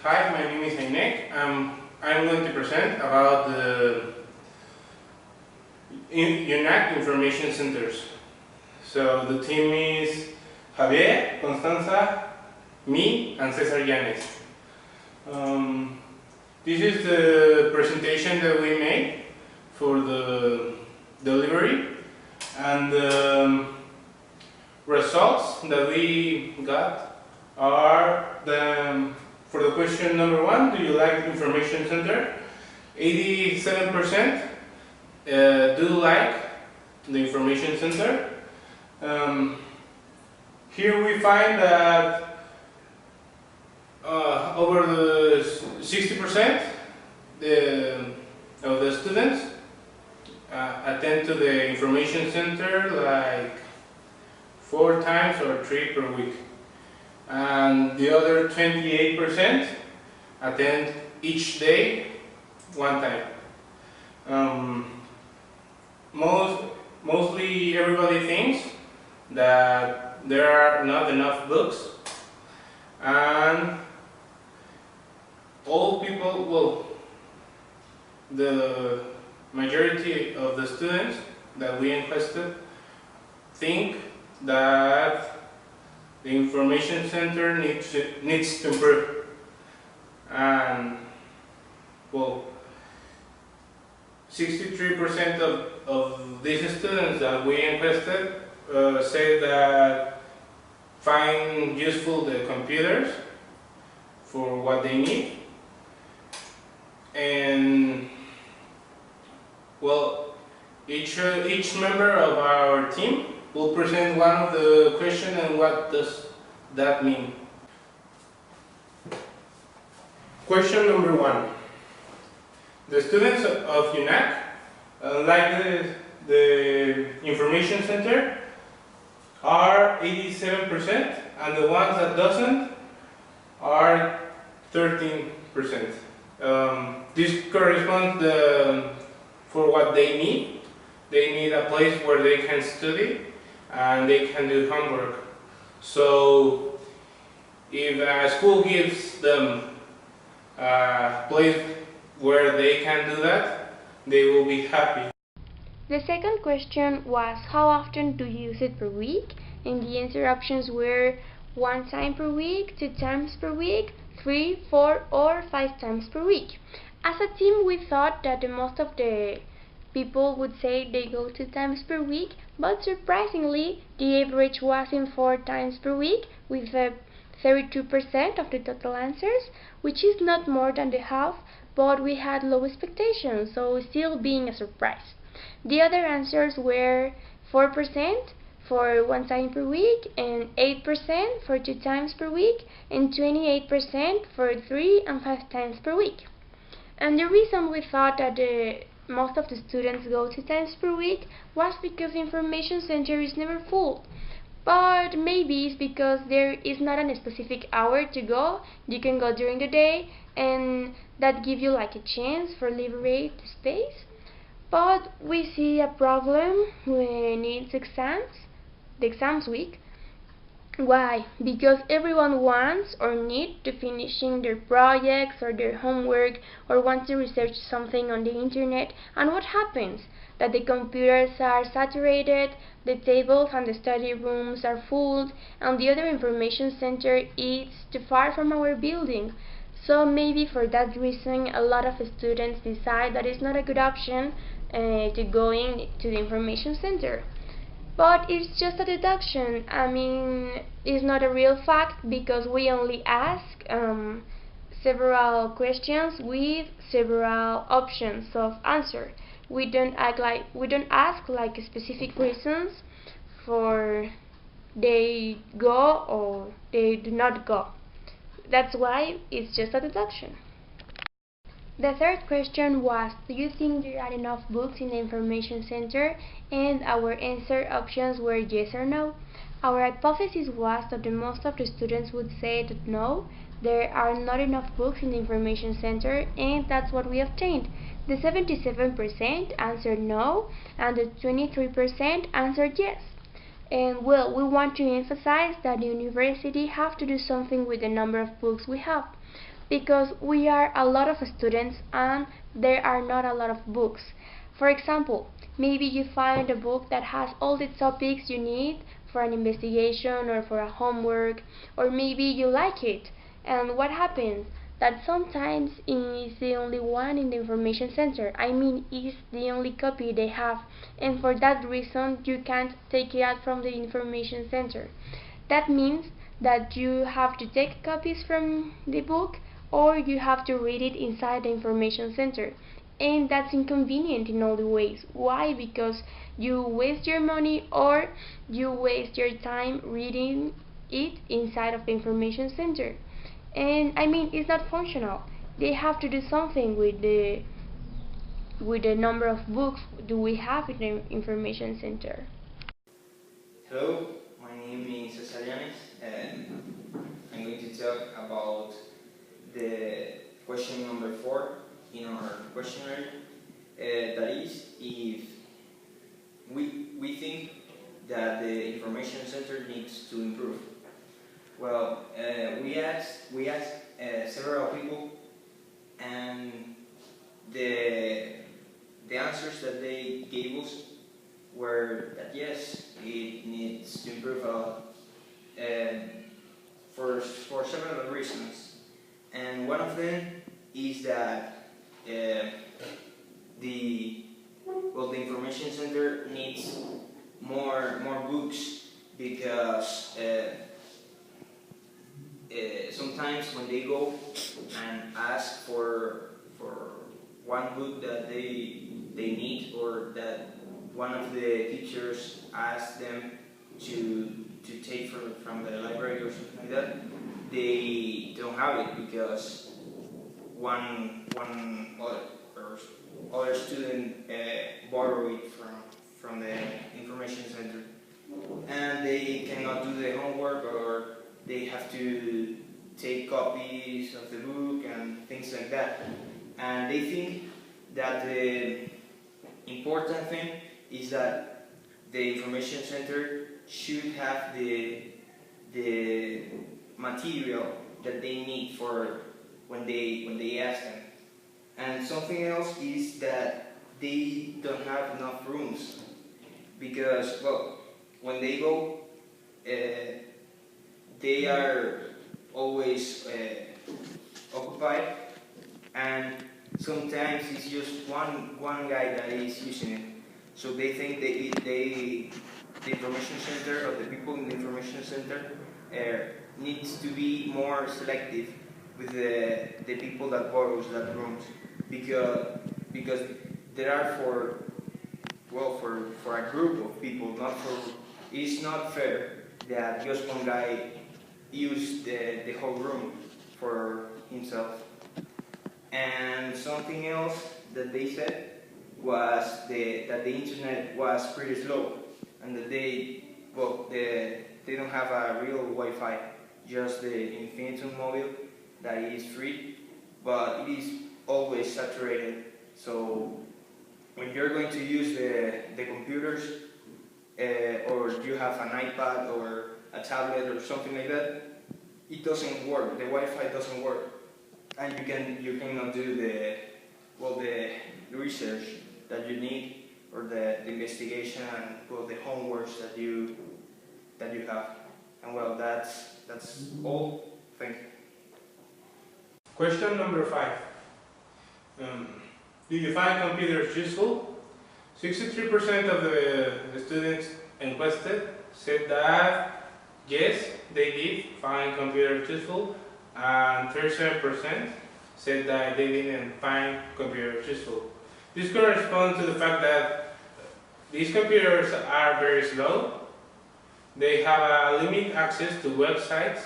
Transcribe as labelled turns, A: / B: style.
A: Hi, my name is U.N.A.Q. I'm going to present about the U.N.A.Q information centers. So the team is Javier, Constanza, me, and Cesar Yanes. This is the presentation that we made for the delivery, and the results that we got are for the question number 1, do you like the information center? 87% do like the information center. Here we find that over the 60% of the students attend to the information center like 4 times or 3 per week, and the other 28% attend each day 1 time. Mostly everybody thinks that there are not enough books, and all people, well, the majority of the students that we encuested think that the information center needs to improve. And well, 63% of these students that we encuested say that find useful the computers for what they need. And well, each member of our team will present one of the questions and what does that mean. Question number 1. The students of U.N.A.Q like the information center are 87%, and the ones that doesn't are 13%. This corresponds for what they need. They need a place where they can study and they can do homework. So if a school gives them a place where they can do that, they will be happy.
B: The second question was, how often do you use it per week? And the answer options were 1 time per week, 2 times per week, 3, 4, or 5 times per week. As a team, we thought that most of the people would say they go 2 times per week, but surprisingly, the average was in 4 times per week, with 32% of the total answers, which is not more than the half, but we had low expectations, so still being a surprise. The other answers were 4% for 1 time per week, and 8% for 2 times per week, and 28% for 3 and 5 times per week. And the reason we thought that most of the students go 2 times per week was because the information center is never full. But maybe it's because there is not a specific hour to go. You can go during the day, and that gives you like a chance for liberate space. But we see a problem when it's the exams week. Why? Because everyone wants or needs to finishing their projects or their homework, or wants to research something on the internet. And what happens? That the computers are saturated, the tables and the study rooms are full, and the other information center is too far from our building. So maybe for that reason, a lot of students decide that it's not a good option to going to the information center. But it's just a deduction. I mean, it's not a real fact, because we only ask several questions with several options of answer. We don't ask like specific reasons for they go or they do not go. That's why it's just a deduction. The third question was, do you think there are enough books in the information center? And our answer options were yes or no. Our hypothesis was that most of the students would say that no, there are not enough books in the information center, and that's what we obtained. The 77% answered no, and the 23% answered yes. And well, we want to emphasize that the university have to do something with the number of books we have. because we are a lot of students and there are not a lot of books. For example, maybe you find a book that has all the topics you need for an investigation or for a homework, or maybe you like it. And what happens? That sometimes is the only one in the information center. I mean, is the only copy they have, and for that reason you can't take it out from the information center. That means that you have to take copies from the book or you have to read it inside the information center. And that's inconvenient in all the ways. Why? Because you waste your money or you waste your time reading it inside of the information center. And I mean, it's not functional. They have to do something with the number of books do we have in the information center.
C: Hello, my name is Cesarianes and I'm going to talk about the question number 4 in our questionnaire. That is, if we think that the information center needs to improve. Well, we asked several people, and the answers that they gave us were that yes, it needs to improve a lot, for several reasons. And one of them is that the information center needs more books, because sometimes when they go and ask for one book that they need, or that one of the teachers asks them to take from the library or something like that, they don't have it because one other student borrowed it from the information center, and they cannot do the homework, or they have to take copies of the book and things like that. And they think that the important thing is that the information center should have the material that they need for when they ask them. And something else is that they don't have enough rooms, because, well, when they go, they are always occupied, and sometimes it's just one guy that is using it. So they think the information center, or the people in the information center, needs to be more selective with the people that borrows that rooms, because there are for a group of people, it's not fair that just one guy use the whole room for himself. And something else that they said was that the internet was pretty slow, and that they don't have a real Wi-Fi, just the Inf0rmation that is free, but it is always saturated. So when you're going to use the computers, or you have an iPad or a tablet or something like that, it doesn't work. The Wi-Fi doesn't work, and you cannot do the research that you need, or the investigation, and the homeworks that you have. And well, that's all. Thank you.
A: Question number 5. Do you find computers useful? 63% of the students enquested said that yes, they did find computers useful, and 37% said that they didn't find computers useful. This corresponds to the fact that these computers are very slow, they have a limited access to websites,